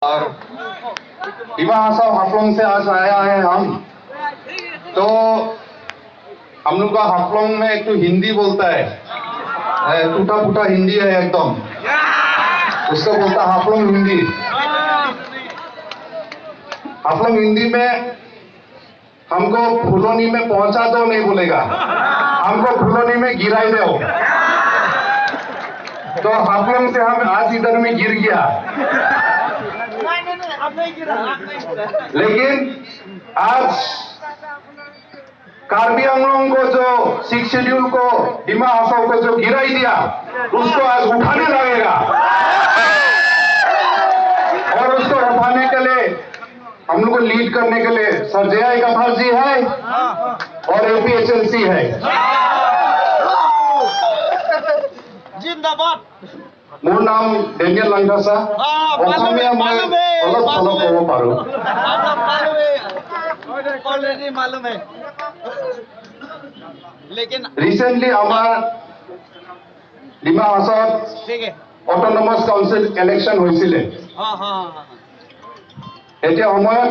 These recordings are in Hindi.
और डिमा हसाओ हाफलोंग से आज आया है हम। तो हम लोग का हाफलोंग में एक तो हिंदी बोलता है, टूटा फूटा हिंदी है एकदम, उसको बोलता हाफलोंग हिंदी। हाफलोंग हिंदी में हमको फुलोनी में पहुंचा दो नहीं बोलेगा, हमको फुलोनी में गिराई दो। तो हाफलोंग से हम आज इधर में गिर गया, लेकिन आज कार्बी आंगलोंग को जो 6 शेड्यूल को डिमा हसाओ को जो गिराई दिया, उसको आज उठाने लगेगा। और उसको उठाने के लिए हम लोग को लीड करने के लिए सर जय कथार जी है और APHLC है। जिंदाबाद। मोर नाम डेनियल लांगासा। ऑलरेडी मालूम है, लेकिन रिसेंटली हमार डिमा हासाओ ठीक है অট'নমাছ কাউন্সিল ইলেকশ্যন হৈছিলে। এতিয়া সময়ত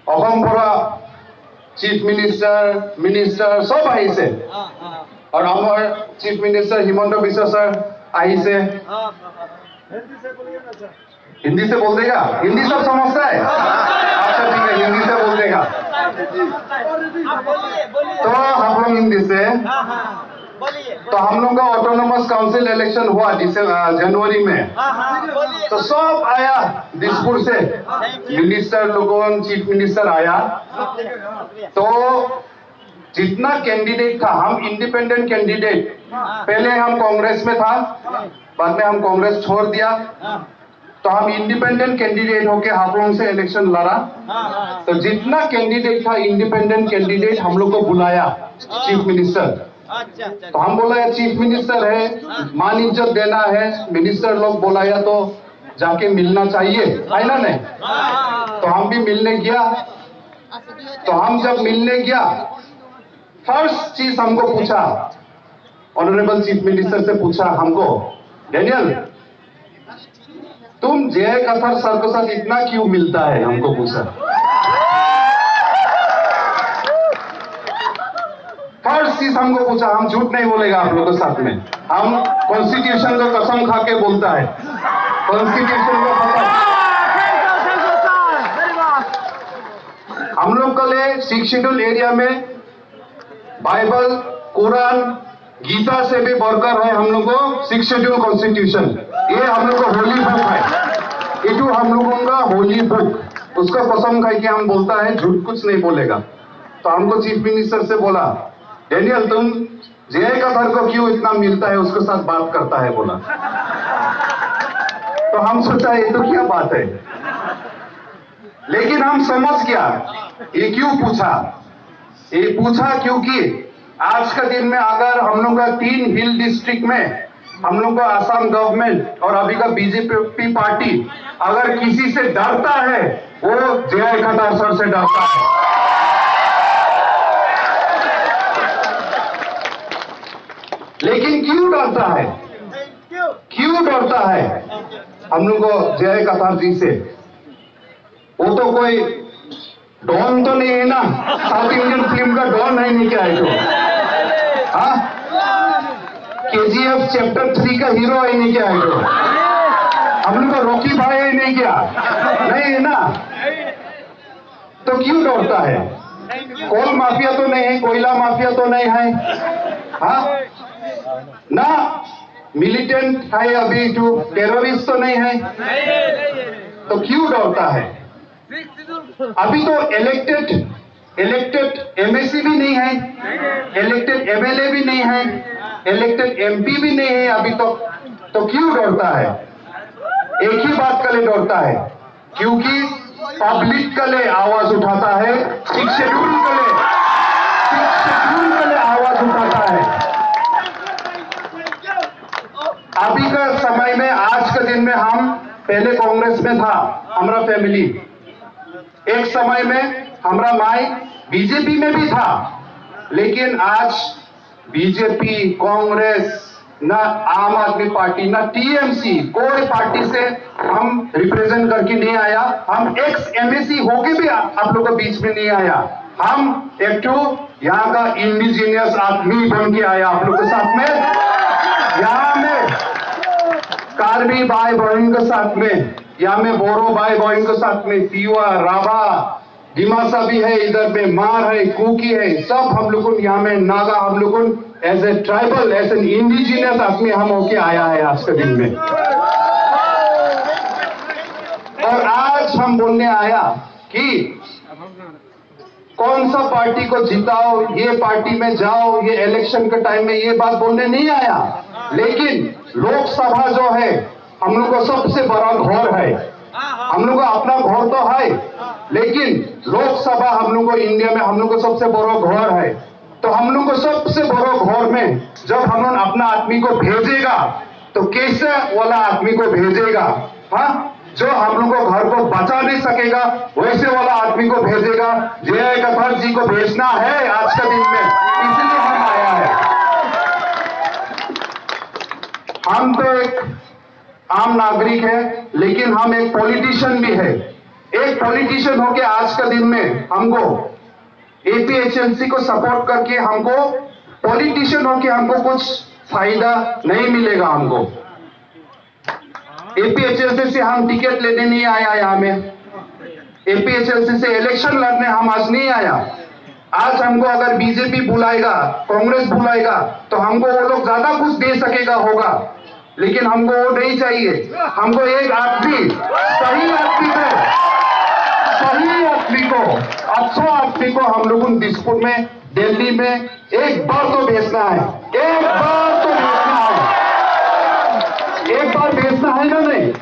অসম পৰা চিফ মিনিষ্টাৰ চব আহিছে, और हमारे chief minister Himanta Bishwa sir I से। हिंदी से बोल देगा, हिंदी सब समझता है? अच्छा ठीक है, हिंदी से बोल देगा। तो हम लोग हिंदी से, तो हम लोग का ऑटोनोमस काउंसिल इलेक्शन हुआ जनवरी में। तो सब आया दिसपुर से, मिनिस्टर लोगों, चीफ मिनिस्टर आया। तो जितना कैंडिडेट था, हम इंडिपेंडेंट कैंडिडेट, पहले हम कांग्रेस में था, बाद में हम कांग्रेस छोड़ दिया, तो हम इंडिपेंडेंट कैंडिडेट होके हाफलोंग से इलेक्शन लड़ा। तो जितना कैंडिडेट था इंडिपेंडेंट कैंडिडेट हम लोग को बुलाया चीफ मिनिस्टर। तो हम बोला चीफ मिनिस्टर है, मान इज्जत देना है, मिनिस्टर लोग बुलाया तो जाके मिलना चाहिए, है ना नहीं? तो हम भी मिलने गया। तो हम जब मिलने गया, फर्स्ट चीज हमको पूछा, ऑनरेबल चीफ मिनिस्टर से पूछा हमको, डेनियल तुम जय कथर सर के साथ इतना क्यों मिलता है, हमको पूछा। फर्स्ट चीज हमको पूछा, हम झूठ नहीं बोलेगा आप लोगों के साथ में, हम कॉन्स्टिट्यूशन को कसम खा के बोलता है, कॉन्स्टिट्यूशन को कसम। हम लोग के लिए 6 शेड्यूल एरिया में बाइबल, कुरान, गीता से भी बढ़कर है हम लोग को 6 शेड्यूल कॉन्स्टिट्यूशन। ये हम लोग को होली बुक है, ये जो हम लोगों का होली बुक, उसको कसम खाई के हम बोलता है, झूठ कुछ नहीं बोलेगा। तो हमको चीफ मिनिस्टर से बोला, डेनियल तुम जय कथर को क्यों इतना मिलता है, उसके साथ बात करता है, बोला। तो हम सोचा ये तो क्या बात है, लेकिन हम समझ गया ये क्यों पूछा। ये पूछा क्योंकि आज के दिन में अगर हम लोग का 3 हिल डिस्ट्रिक्ट में हम लोग का आसाम गवर्नमेंट और अभी का बीजेपी पार्टी अगर किसी से डरता है, वो जय कथर सर से डरता है। लेकिन क्यों डरता है, क्यों डरता है हम लोग को जय कथर जी से? वो तो कोई डॉन तो नहीं है ना, साउथ इंडियन फिल्म का डॉन है नहीं क्या है? तो हाँ, KGF चैप्टर 3 का हीरो है नहीं क्या है? तो हम लोग का रॉकी भाई है नहीं क्या? नहीं है ना, तो क्यों डरता है? कोल माफिया तो नहीं है, कोयला माफिया तो नहीं है, हाँ ना, मिलिटेंट है अभी जो टेररिस्ट तो नहीं है, तो क्यों डरता है? अभी तो इलेक्टेड MSC भी नहीं है, इलेक्टेड MLA भी नहीं है, इलेक्टेड MP भी नहीं है अभी तो क्यों डरता है? एक ही बात के लिए डरता है, क्योंकि पब्लिक के लिए आवाज उठाता है, 6 शेड्यूल के लिए आवाज उठाता है। अभी का समय में, आज के दिन में, हम पहले कांग्रेस में था हमारा फैमिली, एक समय में हमारा माई बीजेपी में भी था, लेकिन आज बीजेपी, कांग्रेस, ना आम आदमी पार्टी, ना टीएमसी, कोई पार्टी से हम रिप्रेजेंट करके नहीं आया। हम एक्स एमएसी होके भी आप लोगों के बीच में नहीं आया। हम एक यहाँ का इंडिजीनियस आदमी बन के आया आप लोग के साथ में। यहाँ में कार्बी भाई बहन के साथ में, यहाँ में बोरो भाई बहन के साथ में, तिवा, राभा, दिमासा भी है, इधर में मार है, कुकी है, सब हम लोग यहाँ में नागा, हम लोग as a tribal, as an indigenous आदमी हम होके आया है आज के दिन में। और आज हम बोलने आया कि कौन सा पार्टी को जिताओ, ये पार्टी में जाओ, ये इलेक्शन के टाइम में ये बात बोलने नहीं आया। लेकिन लोकसभा जो है हम लोग को सबसे बड़ा घर है। हम लोग का अपना घर तो है, लेकिन लोकसभा हम लोग को इंडिया में हम लोग को सबसे बड़ा घर है। तो हम लोग को सबसे बड़ा घर में जब हम लोग अपना आदमी को भेजेगा तो कैसे वाला आदमी को भेजेगा? हाँ, जो हम लोग को घर को बचा नहीं सकेगा वैसे वाला आदमी को भेजेगा। जय कथर जी को भेजना है आज के दिन में, इसलिए हम आया है। हम तो एक आम नागरिक है, लेकिन हम एक पॉलिटिशियन भी है। एक पॉलिटिशियन होके आज के दिन में हमको एपीएचएलसी को सपोर्ट करके हमको पॉलिटिशियन होके हमको कुछ फायदा नहीं मिलेगा। हमको एपीएचएलसी से हम टिकट लेने नहीं आया यहाँ में, एपीएचएलसी से इलेक्शन लड़ने हम आज नहीं आया। आज हमको अगर बीजेपी बुलाएगा, कांग्रेस बुलाएगा तो हमको वो लोग ज्यादा कुछ दे सकेगा होगा, लेकिन हमको वो नहीं चाहिए। हमको एक आदमी, सही आदमी को, अच्छा आदमी को हम लोगों दिसपुर में, दिल्ली में एक बार तो भेजना है, एक बार तो भेजना है, एक बार भेजना है ना नहीं?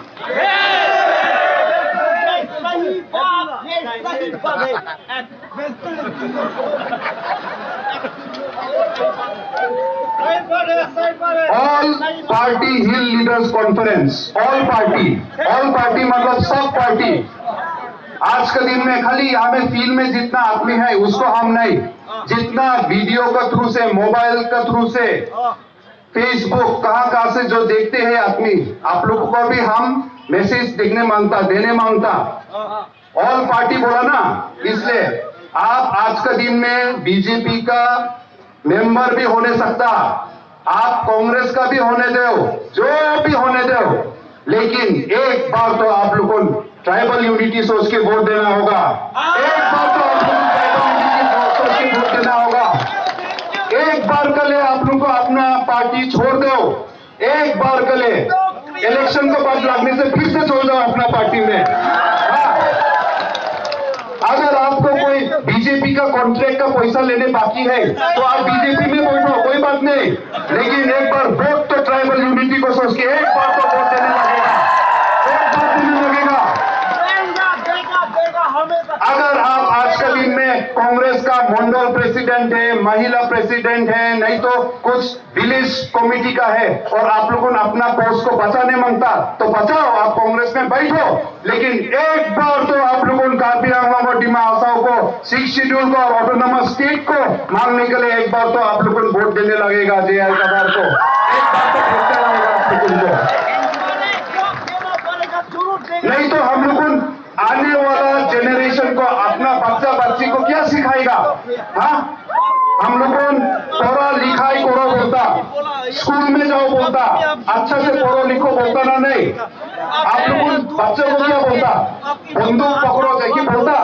ऑल पार्टी हिल लीडर्स कॉन्फ्रेंस, ऑल पार्टी मतलब सब पार्टी। आज के दिन में खाली यहाँ में फील्ड में जितना आदमी है उसको हम नहीं, जितना वीडियो के थ्रू से, मोबाइल के थ्रू से, फेसबुक कहां से जो देखते हैं आदमी, आप लोगों को भी हम मैसेज देने मांगता। ऑल पार्टी बोला ना, इसलिए आप आज के दिन में बीजेपी का मेंबर भी होने सकता, आप कांग्रेस का भी होने दो, जो भी होने दो, लेकिन एक बार तो आप लोगों को ट्राइबल यूनिटी सोच के वोट देना होगा। एक बार तो आप लोगों को ट्राइबल यूनिटी सोच के वोट देना होगा। एक बार के लिए आप लोगों को अपना पार्टी छोड़ दो, एक बार के लिए इलेक्शन को बाद लगने से फिर से छोड़ दो अपना पार्टी में। अगर आपको कोई बीजेपी का कॉन्ट्रैक्ट का पैसा लेने बाकी है तो आप बीजेपी में बैठो, कोई बात नहीं, लेकिन एक बार वोट तो ट्राइबल यूनिटी को सोच के एक बार तो वोट देने लगेगा, एक बार देने लगेगा। अगर आप आज के दिन में कांग्रेस का मंडल प्रेसिडेंट है, महिला प्रेसिडेंट है, नहीं तो कुछ विलेज कमेटी का है और आप लोगों ने अपना पोस्ट को बचाने मांगता तो बचाओ, आप कांग्रेस में बैठो, लेकिन एक बार तो आप लोगों ने कार्बी आंगलों को, डिमा हासाओं को, 6 शेड्यूल को और ऑटोनोमस स्टेट को मांगने के लिए एक बार तो आप लोगों को वोट देने लगेगा। जेआर कबार को एक बार तो भेजने लगेगा आप लोगों को, नहीं तो हम लोगों आने वाला जेनरेशन को, अपना बच्चा बच्ची को क्या सिखाएगा? हाँ, हम लोगों पढ़ा लिखाई करो बोलता, स्कूल में जाओ बोलता, अच्छा से पढ़ो लिखो बोलता ना नहीं। आप लोगों बच्चों को क्या बोलता? बंदूक पकड़ो देखिए बोलता,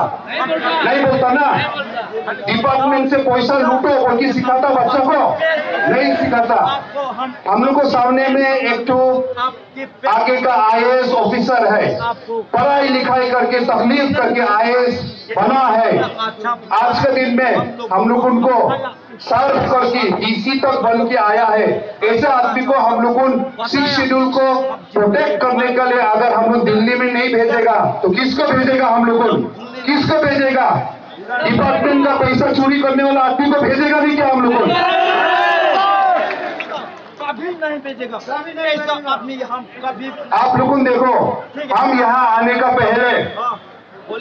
नहीं बोलता ना। डिपार्टमेंट से पैसा लूटो बोल के सिखाता बच्चों को? नहीं सिखाता। हम लोग को सामने में एक तो आगे का आईएएस ऑफिसर है, पढ़ाई लिखाई करके तकलीफ करके आईएएस बना है। आज के दिन में हम लोग उनको सर्व करके डीसी तक बन के आया है। ऐसे आदमी को हम लोग 6 शेड्यूल को प्रोटेक्ट करने के लिए अगर हम लोग दिल्ली में नहीं भेजेगा तो किसको भेजेगा? हम लोग किसको भेजेगा? डिपार्टमेंट का पैसा चोरी करने वाला आदमी को भेजेगा नहीं क्या हम लोग? कभी नहीं भेजेगा, हम कभी। आप लोगों देखो, हम यहाँ आने का पहले,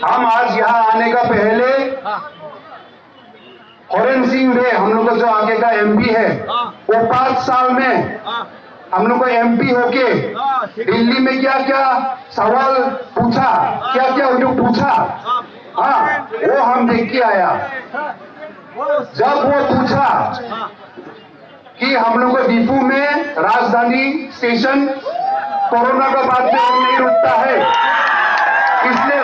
हम आज यहाँ आने का पहले हरेन सिंह रे, हम लोग का जो आगे का एमपी है, वो 5 साल में हम लोग को एमपी होके दिल्ली में क्या क्या सवाल पूछा, क्या क्या उन्हें पूछा, हाँ वो हम देख के आया। जब वो पूछा कि हम लोग को डिपू में राजधानी स्टेशन कोरोना का बाद में और नहीं रुकता है, इसलिए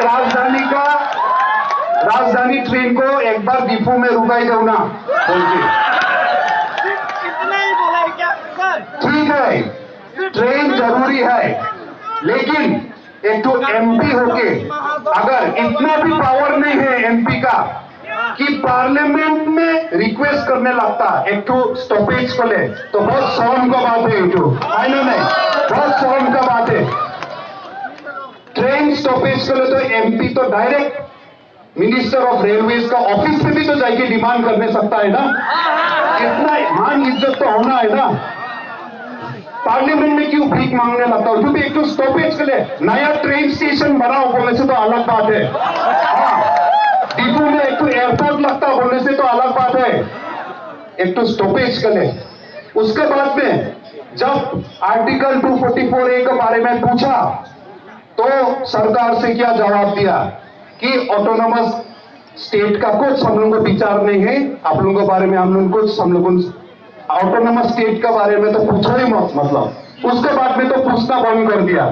राजधानी ट्रेन को एक बार डिपू में रुकाई दो ना बोल के। इतना ही बोला है क्या सर? ठीक है, ट्रेन जरूरी है, लेकिन एक तो एमपी होके अगर इतना भी पावर नहीं है एमपी का कि पार्लियामेंट में रिक्वेस्ट करने लगता एक तो स्टॉपेज को ले, तो बहुत शर्म का बात है। है ना? नहीं, बहुत शर्म का बात है। ट्रेन स्टॉपेज को ले तो एमपी तो डायरेक्ट मिनिस्टर ऑफ रेलवेज का ऑफिस में भी तो जाके डिमांड करने सकता है ना। इतना मान इज्जत तो होना है ना। पार्लियामेंट में क्यों भीख मांगने लगता है? क्योंकि एक तो स्टॉपेज के लिए नया ट्रेन स्टेशन बनाओ बोलने से तो अलग बात है। हाँ, डिपू में एक तो एयरपोर्ट लगता बोलने से तो अलग बात है, एक तो स्टॉपेज के लिए। उसके बाद में जब आर्टिकल 244A के बारे में पूछा तो सरकार से क्या जवाब दिया कि ऑटोनोमस स्टेट का कुछ हम लोगों को विचार नहीं है, आप लोगों के बारे में हम लोग कुछ हम लोगों ऑटोनोमस स्टेट के बारे में तो पूछो ही मत। मतलब उसके बाद में तो पूछना बंद कर दिया।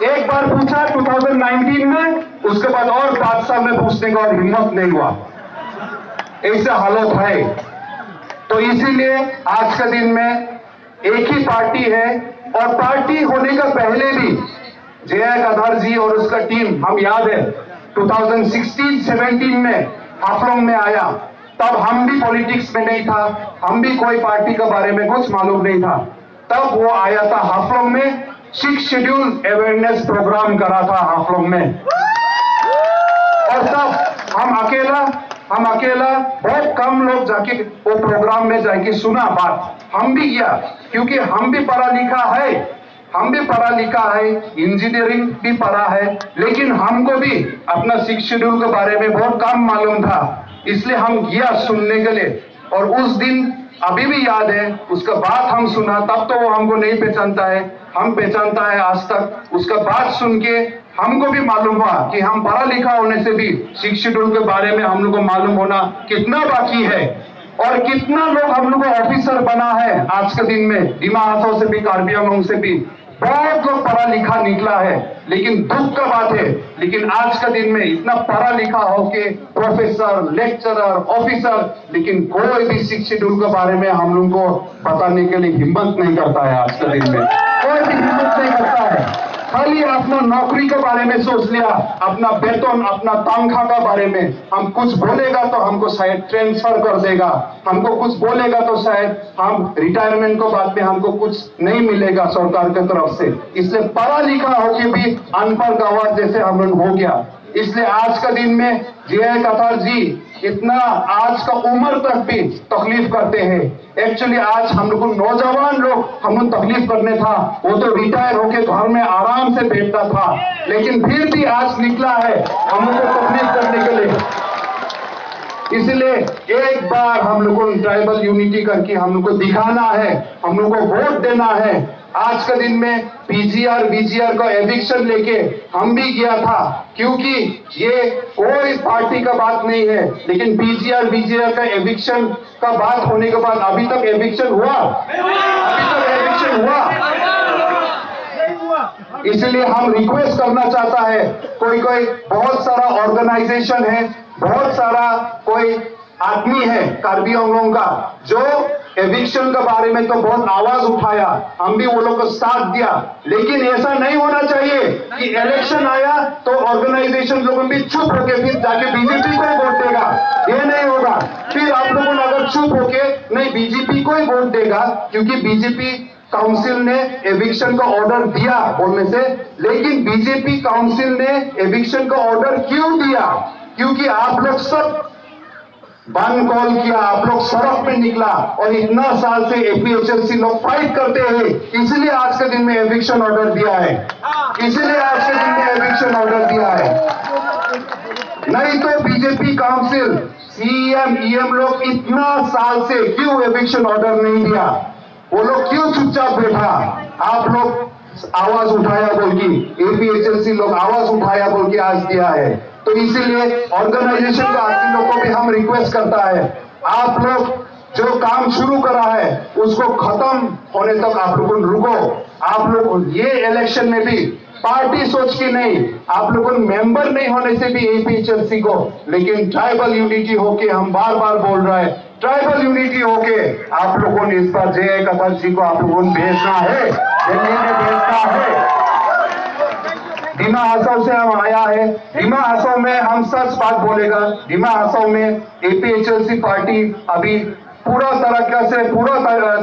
एक बार पूछा 2019 में, उसके बाद और 5 साल में पूछने का और हिम्मत नहीं हुआ। ऐसा हालत है। तो इसीलिए आज के दिन में एक ही पार्टी है, और पार्टी होने का पहले भी जया गद्दार जी और उसका टीम, हम याद है 2016-17 में हाफलोंग में आया, तब हम भी पॉलिटिक्स में नहीं था, हम भी कोई पार्टी के बारे में कुछ मालूम नहीं था। तब वो आया था हाफलोंग में, 6 शेड्यूल अवेयरनेस प्रोग्राम करा था हाफलोंग में, और तब हम अकेला बहुत कम लोग जाके वो प्रोग्राम में जाके सुना बात। हम भी गया क्योंकि हम भी पढ़ा लिखा है, इंजीनियरिंग भी पढ़ा है, लेकिन हमको भी अपना 6 शेड्यूल के बारे में बहुत कम मालूम था, इसलिए हम गया सुनने के लिए। और उस दिन अभी भी याद है, उसका बात हम सुना, तब तो वो हमको नहीं पहचानता है, हम पहचानता है आज तक। उसका बात सुन के हमको भी मालूम हुआ कि हम पढ़ा लिखा होने से भी 6 शेड्यूल के बारे में हम लोग को मालूम होना कितना बाकी है, और कितना लोग हम लोग को ऑफिसर बना है आज के दिन में। दिमा हाथों से भी, कार्बी आंगलों से भी बहुत लोग पढ़ा लिखा निकला है, लेकिन दुख का बात है, लेकिन आज का दिन में इतना पढ़ा लिखा होके प्रोफेसर, लेक्चरर, ऑफिसर, लेकिन कोई भी 6 शेड्यूल के बारे में हम लोग को बताने के लिए हिम्मत नहीं करता है। आज के दिन में कोई भी हिम्मत नहीं करता है। खाली अपना नौकरी के बारे में सोच लिया, अपना वेतन, अपना तनख्वाह के बारे में। हम कुछ बोलेगा तो हमको शायद ट्रांसफर कर देगा, हमको कुछ बोलेगा तो शायद हम रिटायरमेंट को बाद में हमको कुछ नहीं मिलेगा सरकार की तरफ से। इसलिए पढ़ा लिखा होके भी अनपढ़ गंवार जैसे हम लोग हो गया। इसलिए आज का दिन में जया गद्दार जी इतना आज का उम्र तक भी तकलीफ करते हैं। एक्चुअली आज हम लोग नौजवान लोग हम तकलीफ करने था, वो तो रिटायर होके घर में आराम से बैठता था, लेकिन फिर भी आज निकला है हम लोग को तकलीफ करने के लिए। इसलिए एक बार हम लोग को ट्राइबल यूनिटी करके हम लोग को दिखाना है, हम लोग को वोट देना है। आज के दिन में पीजीआर बीजीआर का एविक्शन लेके हम भी गया था, क्योंकि ये कोई पार्टी का बात नहीं है, लेकिन पीजीआर बीजीआर का एविक्शन का बात होने के बाद अभी तक एविक्शन हुआ? इसलिए हम रिक्वेस्ट करना चाहता है, कोई बहुत सारा ऑर्गेनाइजेशन है, बहुत सारा कोई आदमी है कार्बी आंगलों का, जो एविक्शन के बारे में तो बहुत आवाज उठाया, हम भी वो लोग को साथ दिया, लेकिन ऐसा नहीं होना चाहिए कि इलेक्शन आया तो ऑर्गेनाइजेशन लोगों भी चुप होके फिर जाके बीजेपी को ही वोट देगा। ये नहीं होगा। फिर आप लोगों ने अगर चुप होके नहीं बीजेपी को ही वोट देगा, क्योंकि बीजेपी काउंसिल ने एविक्शन का ऑर्डर दिया बोलने से, लेकिन बीजेपी काउंसिल ने एविक्शन का ऑर्डर क्यों दिया? क्योंकि आप लोग सब बंद कॉल किया, आप लोग सड़क पे निकला, और इतना साल से एपीएचएलसी लोग फाइट करते हैं, इसलिए आज के दिन में एविक्शन ऑर्डर दिया है, नहीं तो बीजेपी काउंसिल, सीएम ईएम लोग इतना साल से क्यों एविक्शन ऑर्डर नहीं दिया? वो लोग क्यों चुपचाप बैठा? आप लोग आवाज उठाया बोल के, एपीएचएलसी लोग आवाज उठाया बोल के आज दिया है। तो इसीलिए ऑर्गेनाइजेशन का आदमी लोग को भी हम रिक्वेस्ट करता है, आप लोग जो काम शुरू करा है उसको खत्म होने तक आप लोग रुको। आप लोग ये इलेक्शन में भी पार्टी सोच के नहीं, आप लोगों मेंबर नहीं होने से भी एपीएचएलसी को, लेकिन ट्राइबल यूनिटी होके हम बार बार बोल रहे हैं, ट्राइबल यूनिटी होके आप लोगों ने इस बार जय कथर जी को आप लोगों ने भेजना है, दिल्ली में भेजना है। डिमा हासाव से हम आया है, डिमा हासाव में हम सच बात बोलेगा, डिमा हासाव में एपीएचएलसी पार्टी अभी पूरा तरीका से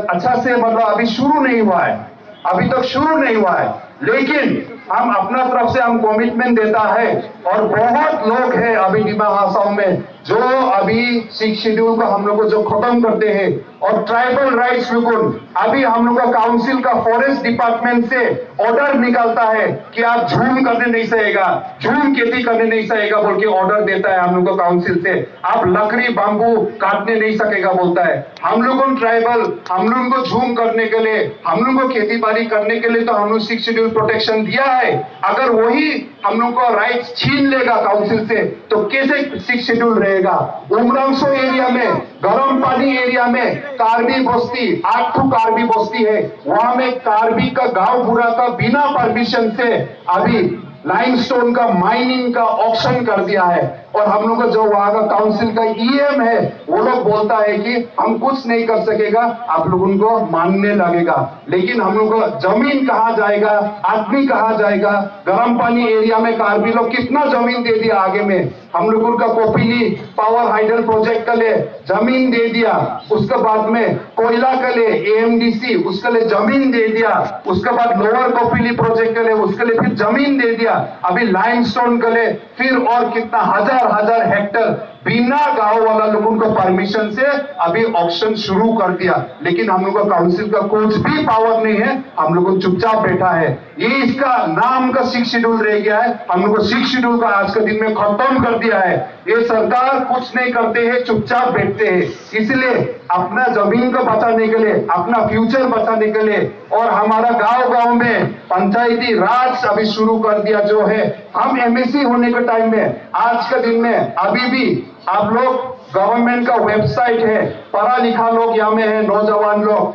अच्छा से मतलब अभी शुरू नहीं हुआ है, अभी तक शुरू नहीं हुआ है, लेकिन हम अपना तरफ से हम कमिटमेंट देता है। और बहुत लोग हैं अभी डिमा हासाव में जो अभी 6 शेड्यूल को हम लोग को जो खत्म करते हैं और ट्राइबल राइट्स बिल्कुल अभी हम लोग का काउंसिल का फॉरेस्ट डिपार्टमेंट से ऑर्डर निकलता है कि आप झूम करने नहीं सकेगा, झूम खेती करने नहीं सकेगा बोल के ऑर्डर देता है हम लोग को काउंसिल से, आप लकड़ी बांबू काटने नहीं सकेगा बोलता है। हम लोगों ट्राइबल हम लोगों को झूम करने के लिए, हम लोगों को खेती बाड़ी करने के लिए तो हम लोग 6 शेड्यूल प्रोटेक्शन दिया है। अगर वही हम लोग को राइट्स छीन लेगा काउंसिल से तो कैसे 6 शेड्यूल रहेगा? उमरांसो एरिया में, गर्म पानी एरिया में कार्बी बस्ती 8 कार्बी बस्ती है, वहां में कार्बी का गांव पूरा का बिना परमिशन से अभी लाइमस्टोन का माइनिंग का ऑप्शन कर दिया है। और हम लोग का जो वहां का काउंसिल का ईएम है वो लोग बोलता है कि हम कुछ नहीं कर सकेगा, आप लोग उनको मानने लगेगा। लेकिन हम लोग को जमीन कहां जाएगा, आदमी कहां जाएगा? गर्म पानी एरिया में कार्बी लोग कितना जमीन दे दिया, आगे में हम लोगों का कोपिली पावर हाइडल प्रोजेक्ट के लिए जमीन दे दिया, उसके बाद में कोयला के लिए एएमडीसी उसके लिए जमीन दे दिया, उसके बाद लोअर कोपिली प्रोजेक्ट के लिए उसके लिए फिर जमीन दे दिया, अभी लाइमस्टोन के लिए फिर और कितना हजार हेक्टर बिना गांव वाला लोगों को परमिशन से अभी ऑक्शन शुरू कर दिया। लेकिन हम लोग का काउंसिल का कुछ भी पावर नहीं है, हम लोग चुपचाप बैठा है। ये इसका नाम का 6 शेड्यूल रह गया है, हम लोग को 6 शेड्यूल का आज के दिन में खत्म कर दिया है। ये सरकार कुछ नहीं करते हैं, चुपचाप बैठते हैं। इसलिए अपना जमीन को बचाने के लिए, अपना फ्यूचर बचाने के लिए और हमारा गांव में पंचायती राज अभी शुरू कर दिया जो है, हम एमएससी होने के टाइम में आज के दिन में अभी भी आप लोग गवर्नमेंट का वेबसाइट है, पढ़ा लिखा लोग यहाँ में है, नौजवान लोग,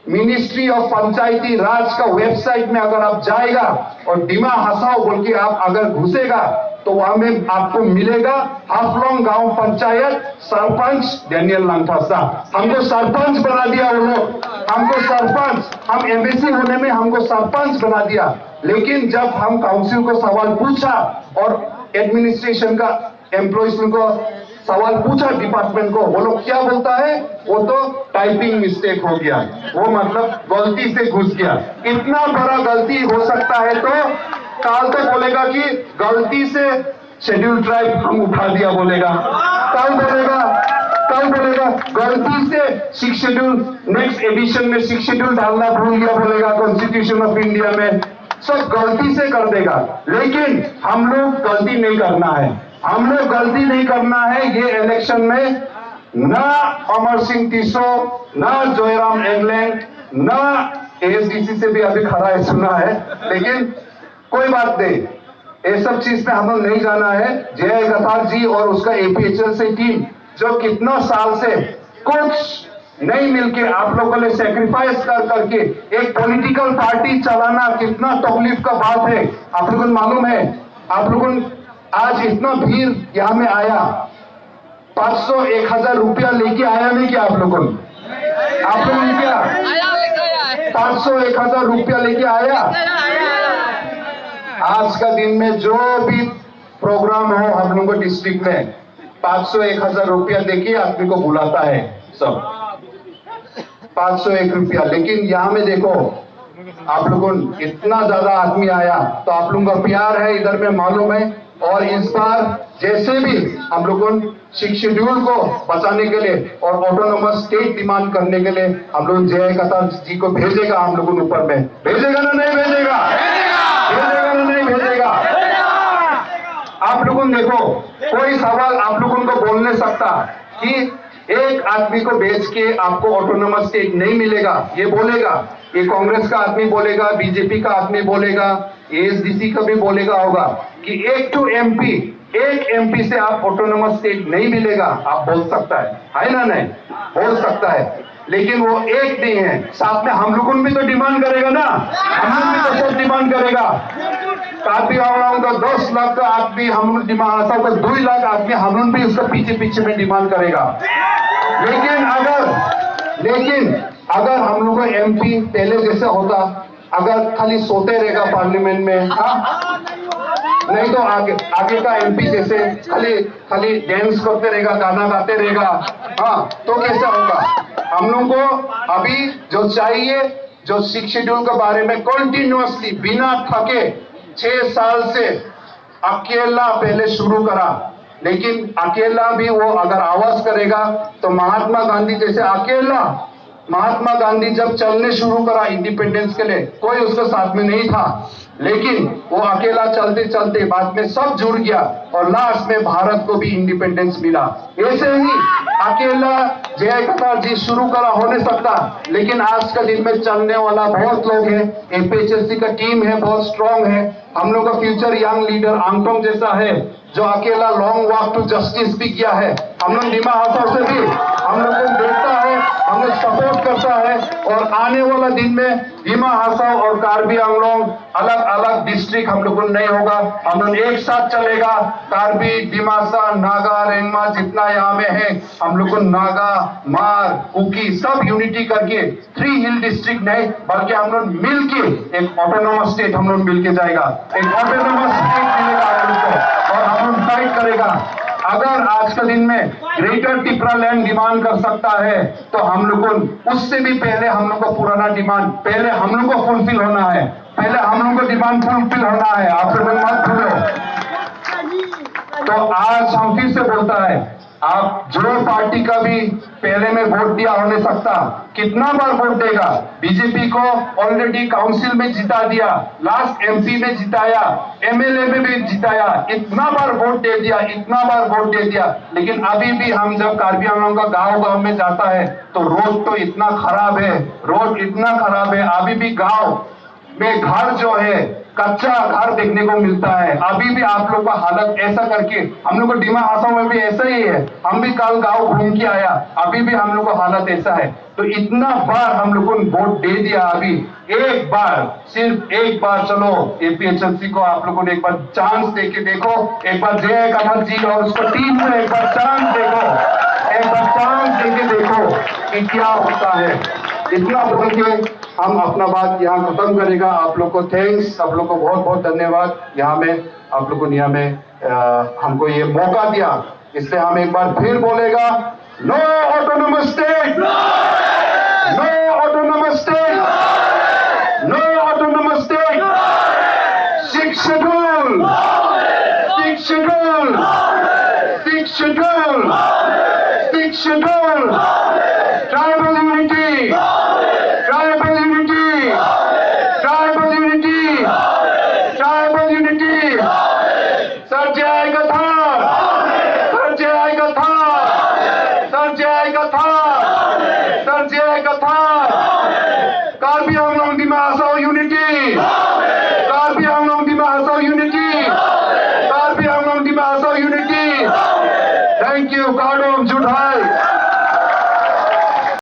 मिनिस्ट्री ऑफ पंचायती राज का वेबसाइट में अगर आप जाएगा और डिमा हासाव बोल के आप अगर घुसेगा तो वहां में आपको मिलेगा हाफलोंग गांव पंचायत सरपंच डैनियल लांथासा। हमको सरपंच बना दिया वो लोग, हमको सरपंच, हम एमएससी होने में हमको सरपंच बना दिया। लेकिन जब हम काउंसिल को सवाल पूछा और एडमिनिस्ट्रेशन का एम्प्लॉइज को सवाल पूछा डिपार्टमेंट को, वो लोग क्या बोलता है, वो तो टाइपिंग मिस्टेक हो गया, वो मतलब गलती से घुस गया। इतना बड़ा गलती हो सकता है तो काल तो बोलेगा कि गलती से शेड्यूल ट्राइब हम उठा दिया बोलेगा, कल बोलेगा गलती से 6 शेड्यूल नेक्स्ट एडिशन में 6 शेड्यूल डालना भूल गया बोलेगा कॉन्स्टिट्यूशन ऑफ इंडिया में, सब गलती से कर देगा। लेकिन हम लोग गलती नहीं करना है, हम लोग गलती नहीं करना है। ये इलेक्शन में ना अमर सिंह तीसो, ना जोयराम एंगलैंड, ना एएसडीसी से भी अभी खड़ा है सुना है, लेकिन कोई बात नहीं, ये सब चीज में हम लोग नहीं जाना है। जय गथार जी और उसका एपीएचएल से टीम जो कितना साल से कुछ नहीं मिलके आप लोगों ने सेक्रीफाइस कर करके एक पॉलिटिकल पार्टी चलाना कितना तकलीफ का बात है, आप लोगों को मालूम है। आप लोगों आज इतना भीड़ यहाँ में आया, 500-1000 रुपया लेके आया नहीं क्या आप लोगों ने क्या 500-1000 रुपया लेके आया? आज का दिन में जो भी प्रोग्राम हो हम लोगों को डिस्ट्रिक्ट में 500-1000 रुपया देके आदमी को बुलाता है, सब 501 रुपया। लेकिन यहाँ में देखो आप लोगों इतना ज्यादा आदमी आया तो आप लोगों का प्यार है इधर में मालूम है। और इस बार जैसे भी हम लोगों 6 शेड्यूल को बचाने के लिए और ऑटोनोमस स्टेट डिमांड करने के लिए हम लोग जय कथार जी को भेजेगा, हम लोगों ऊपर में भेजेगा ना नहीं भेजेगा, भेजेगा ना नहीं भेजेगा। आप लोगों देखो कोई सवाल आप लोगों को बोल नहीं सकता कि एक आदमी को बेच के आपको ऑटोनोमस स्टेट नहीं मिलेगा, ये बोलेगा, ये कांग्रेस का आदमी बोलेगा, बीजेपी का आदमी बोलेगा, एएसडीसी का भी बोलेगा होगा कि एक एमपी से आप ऑटोनोमस स्टेट नहीं मिलेगा, आप बोल सकता है ना? नहीं बोल सकता है, लेकिन वो एक नहीं है, साथ में हम लोगों भी तो डिमांड करेगा ना, हम लोग भी तो सब डिमांड करेगा। कार्बी आंगलों का 10 लाख का आदमी हम लोग डिमांड, का 2 लाख आदमी हम लोग भी उसका पीछे में डिमांड करेगा। लेकिन अगर हम लोग को एमपी पहले जैसे होता, अगर खाली सोते रहेगा पार्लियामेंट में, हाँ, नहीं तो आगे का एमपी जैसे खाली डांस करते रहेगा, गाना गाते रहेगा, हाँ, तो कैसा होगा? हम लोग को अभी जो चाहिए, जो 6 शेड्यूल के बारे में कंटिन्यूअसली बिना थके 6 साल से अकेला पहले शुरू करा, लेकिन अकेला भी वो अगर आवाज करेगा तो महात्मा गांधी जैसे अकेला, महात्मा गांधी जब चलने शुरू करा इंडिपेंडेंस के लिए, कोई उसके साथ में नहीं था, लेकिन वो अकेला चलते चलते बाद में सब जुड़ गया और लास्ट में भारत को भी इंडिपेंडेंस मिला। ऐसे ही अकेला जय कतार जी शुरू करा हो नहीं सकता, लेकिन आज के दिन में चलने वाला बहुत लोग हैं, एपीएचएससी का टीम है, बहुत स्ट्रांग है। हम लोग का फ्यूचर यंग लीडर आंगटोंग जैसा है, जो अकेला लॉन्ग वॉक टू जस्टिस भी किया है। हम लोग डिमा हासाव से भी हम लोग को देखता है, हम लोग सपोर्ट करता है, और आने वाला दिन में डिमा हासाव और कार्बी आंगलोंग अलग अलग डिस्ट्रिक्ट हम लोग को नहीं होगा, हम लोग एक साथ चलेगा। कार्बी, डिमासा, नागा, रेंगमा जितना यहाँ में है, हम लोग को नागा, मार, कुकी सब यूनिटी करके 3 हिल डिस्ट्रिक्ट नहीं, बल्कि हम लोग मिल के एक ऑटोनोमस स्टेट हम लोग मिल के जाएगा, एक ऑटोनोमस स्टेट मिलेगा हम लोग को, और हम लोग फाइट करेगा। अगर आज के दिन में ग्रेटर टिपरा लैंड डिमांड कर सकता है, तो हम लोग को उससे भी पहले हम लोग को पुराना डिमांड पहले हम लोग को फुलफिल होना है, पहले हम लोग को डिमांड फुलफिल होना है, आप लोग मत भूलो। तो आज हम फिर से बोलता है, आप जो पार्टी का भी पहले में वोट दिया हो नहीं सकता, कितना बार वोट देगा? बीजेपी को ऑलरेडी काउंसिल में जिता दिया, लास्ट एमपी में जिताया, एमएलए में भी जिताया, इतना बार वोट दे दिया, इतना बार वोट दे दिया, लेकिन अभी भी हम जब कार्बी आंगलों का गांव में जाता है तो रोड तो इतना खराब है, रोड इतना खराब है, अभी भी गांव में घर जो है कच्चा घर देखने को मिलता है। अभी भी आप लोग का हालत ऐसा करके, हम लोग को डिमा हासाव में भी ऐसा ही है, हम भी कल गांव घूम के आया, अभी भी हम लोग का हालत ऐसा है। तो इतना बार हम लोगों ने वोट दे दिया, अभी एक बार, सिर्फ एक बार चलो एपीएचएलसी को आप लोगों ने एक बार चांस दे के देखो, एक बार जय कमल जी और उसको टीम को एक बार चांस देखो, एक बार चांस दे के देखो कि क्या होता है। इतना बोल के हम अपना बात यहाँ खत्म करेगा। आप लोग को थैंक्स, आप लोग को बहुत बहुत धन्यवाद, यहाँ में आप लोगों ने यहाँ में हमको ये मौका दिया, इसलिए हम एक बार फिर बोलेगा, no autonomous state, no autonomous state, no autonomous state, 6 schedule, 6 schedule, 6 schedule, 6 schedule.